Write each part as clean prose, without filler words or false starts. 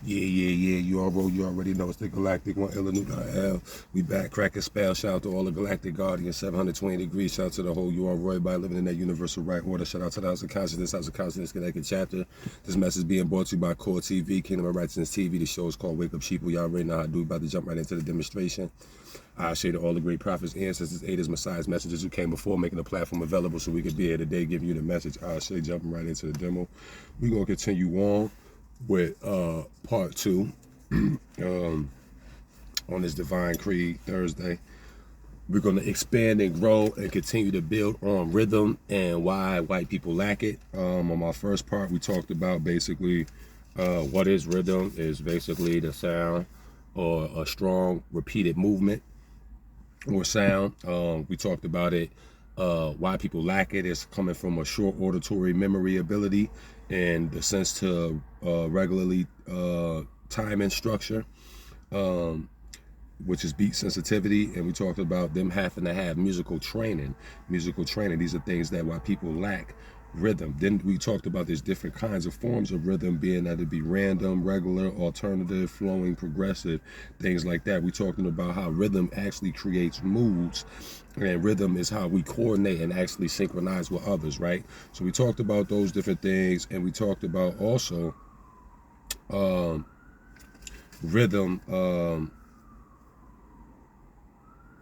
Yeah. You already know it's the Galactic One, Illinois. We back, cracking spell. Shout out to all the Galactic Guardians, 720 degrees. Shout out to the whole You Are Roy by living in that universal right order. Shout out to the House of Consciousness Connected chapter. This message being brought to you by K.O.R TV, Kingdom of Righteousness TV. The show is called Wake Up Sheeple. Y'all already know how to do. About to jump right into the demonstration. I say to all the great prophets, ancestors, aiders, messiahs, messengers who came before, making the platform available so we could be here today, giving you the message. I say jumping right into the demo. We're gonna continue on with part 2 on this Divine Creed Thursday. We're going to expand and grow and continue to build on rhythm and why white people lack it. On my first part, we talked about basically what is rhythm. Is basically the sound or a strong repeated movement or sound. We talked about it, why people lack it. It's coming from a short auditory memory ability and the sense to regularly time and structure, which is beat sensitivity. And we talked about them having to have musical training. These are things that why people lack rhythm. Then we talked about there's different kinds of forms of rhythm, being that it be random, regular, alternative, flowing, progressive, things like that. We talking about how rhythm actually creates moods, and rhythm is how we coordinate and actually synchronize with others, right? So we talked about those different things, and we talked about also rhythm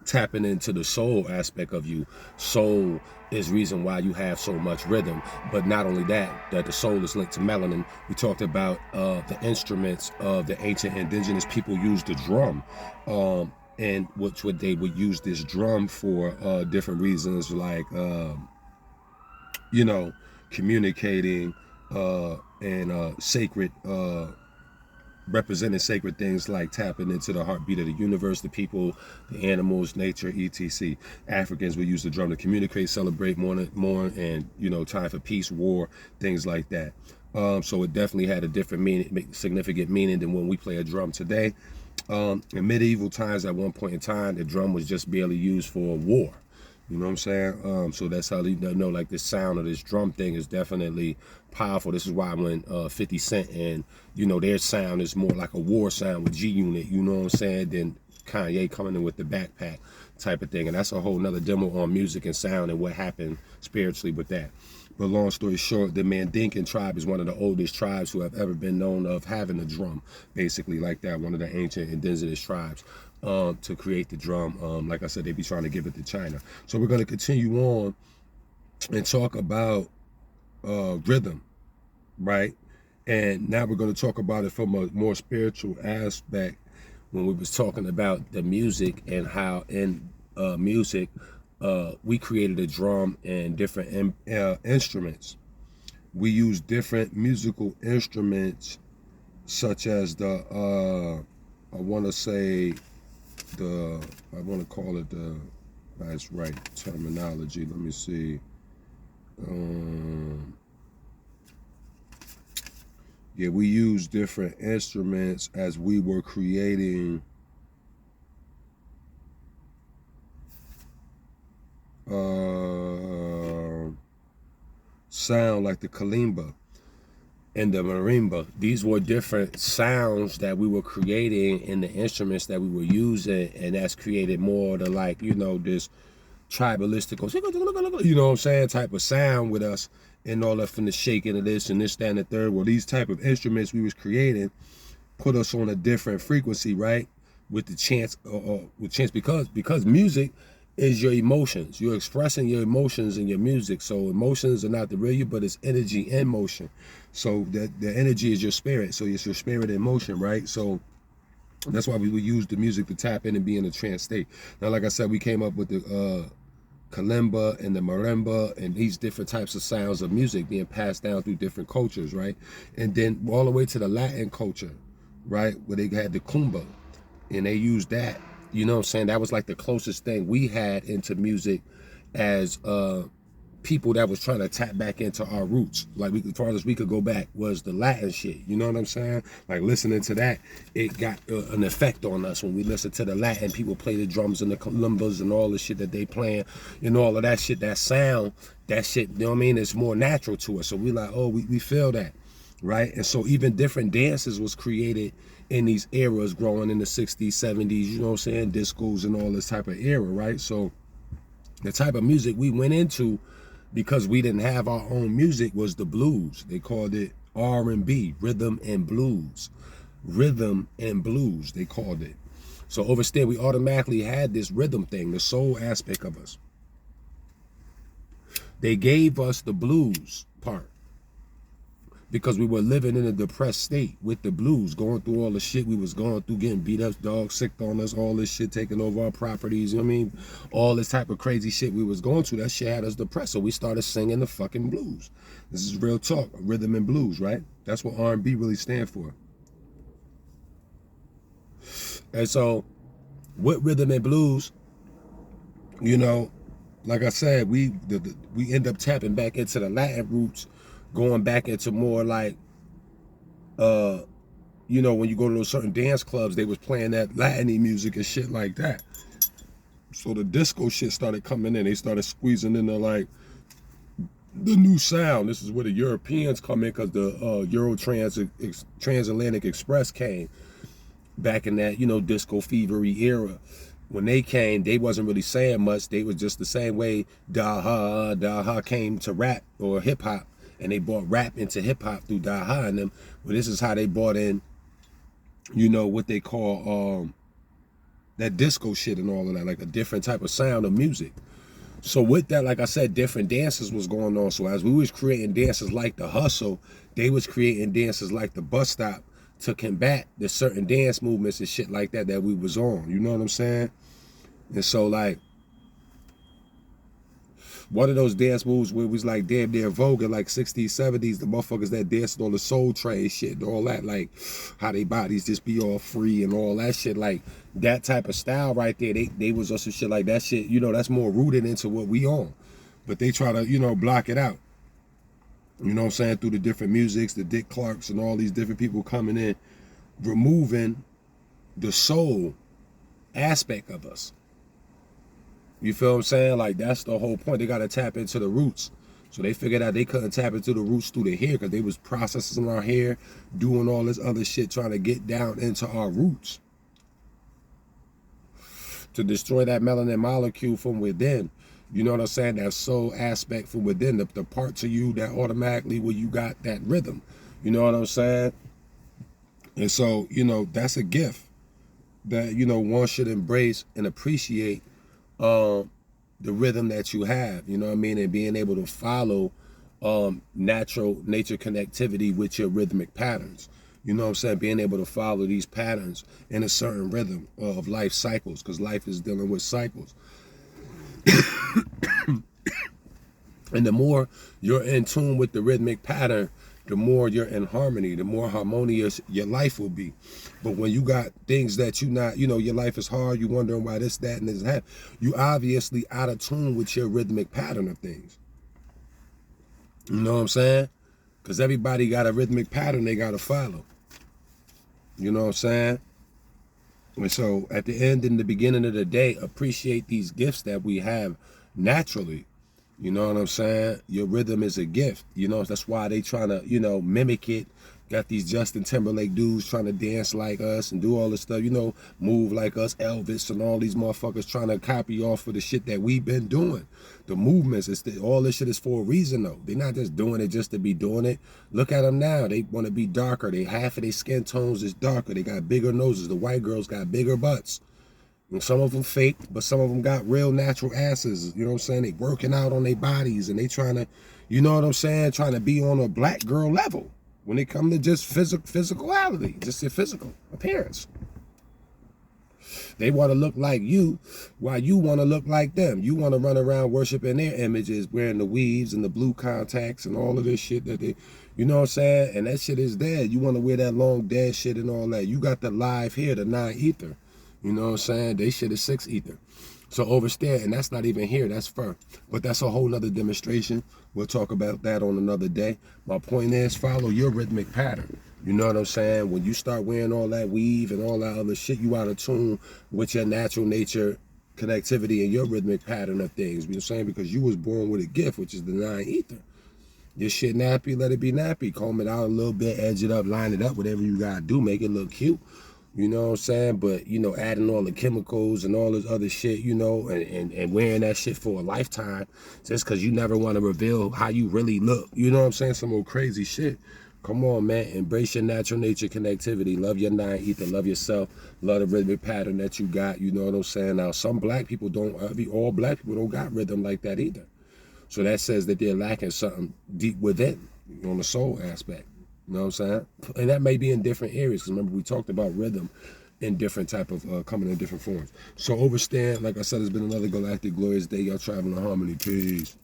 tapping into the soul aspect of you. Soul is reason why you have so much rhythm. But not only that the soul is linked to melanin. We talked about the instruments of the ancient indigenous people used the drum, and they would use this drum for different reasons, like communicating and sacred, representing sacred things like tapping into the heartbeat of the universe, the people, the animals, nature, etc. Africans would use the drum to communicate, celebrate, mourn, and time for peace, war, things like that. So it definitely had a different meaning, significant meaning than when we play a drum today. In medieval times, at one point in time, the drum was just barely used for war. You know what I'm saying? So that's how you know, like, this sound of this drum thing is definitely powerful. This is why when 50 Cent and, their sound is more like a war sound with G-Unit, you know what I'm saying, than Kanye coming in with the backpack type of thing. And that's a whole nother demo on music and sound and what happened spiritually with that. But long story short, the Mandinkan tribe is one of the oldest tribes who have ever been known of having a drum, basically like that, one of the ancient indigenous tribes. To create the drum. Like I said, they be trying to give it to China. So we're going to continue on and talk about rhythm, right? And now we're going to talk about it from a more spiritual aspect, when we was talking about the music and how in music we created a drum and different instruments. We use different musical instruments, such as I want to call it the that's right terminology. Let me see. Yeah, we use different instruments as we were creating sound, like the kalimba and the marimba. These were different sounds that we were creating in the instruments that we were using, and that's created more to, like, this tribalistic, you know what I'm saying, type of sound with us, and all that, from the shaking of this and this, that, and the third. Well, these type of instruments we was creating put us on a different frequency, right? With the chance, because music is your emotions. You're expressing your emotions in your music. So emotions are not the real you, but it's energy in motion. So the energy is your spirit. So it's your spirit in motion, right? So that's why we would use the music to tap in and be in a trance state. Now, like I said, we came up with the kalimba and the marimba and these different types of sounds of music being passed down through different cultures, right? And then all the way to the Latin culture, right, where they had the kumba, and they used that. You know what I'm saying? That was like the closest thing we had into music as people that was trying to tap back into our roots. Like, as far as we could go back was the Latin shit. You know what I'm saying? Like, listening to that, it got an effect on us. When we listen to the Latin, people play the drums and the kalimbas and all the shit that they playing, and all of that shit, that sound, that shit, you know what I mean? It's more natural to us. So we like, oh, we feel that. right? And so even different dances was created in these eras growing in the 60s, 70s, you know what I'm saying, discos and all this type of era, right? So the type of music we went into, because we didn't have our own music, was the blues. They called it R&B, rhythm and blues. Rhythm and blues, they called it. So overstand, we automatically had this rhythm thing, the soul aspect of us. They gave us the blues part because we were living in a depressed state with the blues, going through all the shit we was going through, getting beat up, dogs sick on us, all this shit taking over our properties, you know what I mean? All this type of crazy shit we was going through, that shit had us depressed. So we started singing the fucking blues. This is real talk, rhythm and blues, right? That's what R&B really stand for. And so with rhythm and blues, you know, like I said, we end up tapping back into the Latin roots, going back into more like, you know, when you go to those certain dance clubs, they was playing that Latin-y music and shit like that. So the disco shit started coming in. They started squeezing into like the new sound. This is where the Europeans come in, because the Transatlantic Express came back in that, you know, disco fevery era. When they came, they wasn't really saying much. They was just the same way Daha came to rap or hip hop, and they brought rap into hip hop through Daha and them. Well, this is how they brought in, you know, what they call that disco shit and all of that, like a different type of sound of music. So with that, like I said, different dances was going on. So as we was creating dances like the hustle, they was creating dances like the bus stop to combat the certain dance movements and shit like that we was on. You know what I'm saying? And so like, one of those dance moves where it was like damn near vogue in like 60s, 70s, the motherfuckers that danced on the Soul Train shit and all that, like how they bodies just be all free and all that shit, like that type of style right there, they was also shit like that shit, you know, that's more rooted into what we on. But they try to, you know, block it out. You know what I'm saying? Through the different musics, the Dick Clarks and all these different people coming in, removing the soul aspect of us. You feel what I'm saying? Like, that's the whole point. They got to tap into the roots. So they figured out they couldn't tap into the roots through the hair, because they was processing our hair, doing all this other shit, trying to get down into our roots to destroy that melanin molecule from within. You know what I'm saying? That soul aspect from within, the parts of you that automatically where you got that rhythm. You know what I'm saying? And so, you know, that's a gift that, you know, one should embrace and appreciate the rhythm that you have, you know what I mean? And being able to follow natural nature connectivity with your rhythmic patterns. You know what I'm saying? Being able to follow these patterns in a certain rhythm of life cycles, because life is dealing with cycles. And the more you're in tune with the rhythmic pattern, the more you're in harmony, the more harmonious your life will be. But when you got things that you not, you know, your life is hard, you wondering why this, that, and this, that, you obviously out of tune with your rhythmic pattern of things. You know what I'm saying? Because everybody got a rhythmic pattern they got to follow. You know what I'm saying? And so at the end and the beginning of the day, appreciate these gifts that we have naturally. You know what I'm saying? Your rhythm is a gift. You know, that's why they trying to, you know, mimic it. Got these Justin Timberlake dudes trying to dance like us and do all this stuff, you know, move like us, Elvis and all these motherfuckers trying to copy off of the shit that we've been doing. The movements, all this shit is for a reason though. They're not just doing it just to be doing it. Look at them now. They want to be darker. Half of their skin tones is darker. They got bigger noses. The white girls got bigger butts. And some of them fake, but some of them got real natural asses. You know what I'm saying? They working out on their bodies and they trying to, you know what I'm saying? Trying to be on a black girl level when it come to just physicality, just their physical appearance. They want to look like you while you want to look like them. You want to run around worshiping their images, wearing the weaves and the blue contacts and all of this shit that they, you know what I'm saying? And that shit is dead. You want to wear that long dead shit and all that. You got the live here, the 9 ether. You know what I'm saying? They shit is 6 ether. So overstand, and that's not even here, that's fur. But that's a whole nother demonstration. We'll talk about that on another day. My point is, follow your rhythmic pattern. You know what I'm saying? When you start wearing all that weave and all that other shit, you out of tune with your natural nature connectivity and your rhythmic pattern of things. You know what I'm saying? Because you was born with a gift, which is the 9 ether. Your shit nappy, let it be nappy. Comb it out a little bit, edge it up, line it up, whatever you gotta do, make it look cute. You know what I'm saying? But, you know, adding all the chemicals and all this other shit, you know, and wearing that shit for a lifetime just because you never want to reveal how you really look. You know what I'm saying? Some old crazy shit. Come on, man. Embrace your natural nature connectivity. Love your nine ether. Love yourself. Love the rhythmic pattern that you got. You know what I'm saying? Now, some black people don't, all black people don't got rhythm like that either. So that says that they're lacking something deep within on the soul aspect. You know what I'm saying? And that may be in different areas, because remember we talked about rhythm in different type of coming in different forms. So overstand, like I said, it's been another galactic glorious day. Y'all traveling in harmony. Peace.